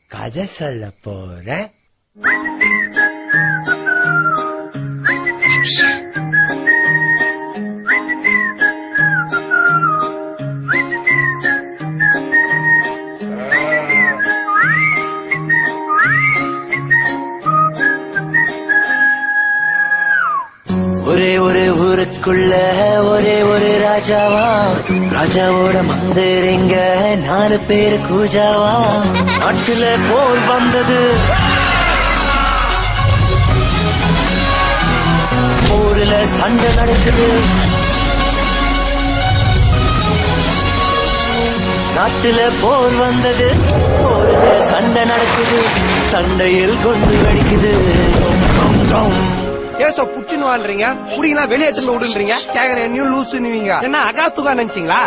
கதை சொல்ல போறேன். ஒரே ஒரு ஊருக்குள்ள ஒரே ஒரு ராஜாவா, ராஜாவோட மந்திரிங்க 4 பேரு கூஜாவா. நாட்டுல போர் வந்தது, போர்ல சண்டை நடக்குது. நாட்டுல போர் வந்தது, போர்ல சண்டை நடக்குது. சண்டையில் கொண்டு வெடிக்குது. கேச புச்சுன்னு வாழ்றீங்க, குடிங்களா வெளியே எடுத்து விடுன்றீங்க. கேக்குற என்னையும் லூசுன்னுவீங்க. என்ன அகாத்துக்கா நினைச்சீங்களா?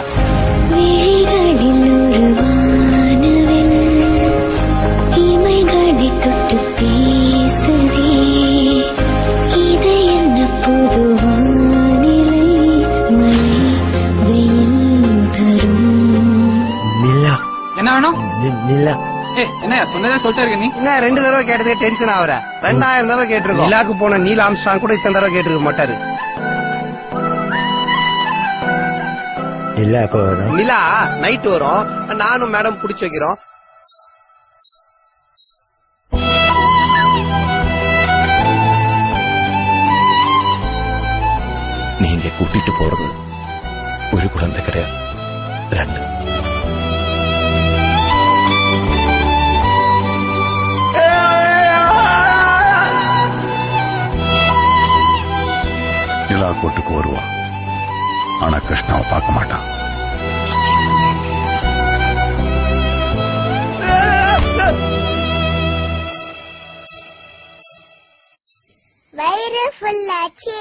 தொட்டு பேசுதே, இது என்ன புது வானிலை, மழை வெயில் தரும். நிலா என்ன வேணும்? நிலா என்ன சொன்னதே சொல்லிட்டே இருக்க நீ? என்ன 2 தடவை கேட்டதுக்கு டென்ஷன் ஆகுற? 2000 தடவை கேட்டிருக்கோம். நிலாக்கு போன நீல் ஆம்ஸ்ட்ராங் கூட இத்தனை தடவை கேட்டிருக்க மாட்டாரு. நிலா எப்ப வரும்? நிலா நைட் வரும். நானும் மேடம் புடிச்சு வைக்கிறோம். நீங்க கூட்டிட்டு போறது ஒரு குழந்தை கிடையாது, 2. நிலா கோட்டுக்கு வருவா, ஆனா கிருஷ்ணாவை பார்க்க மாட்டான். வயிறு ஃபுல்லாச்சே.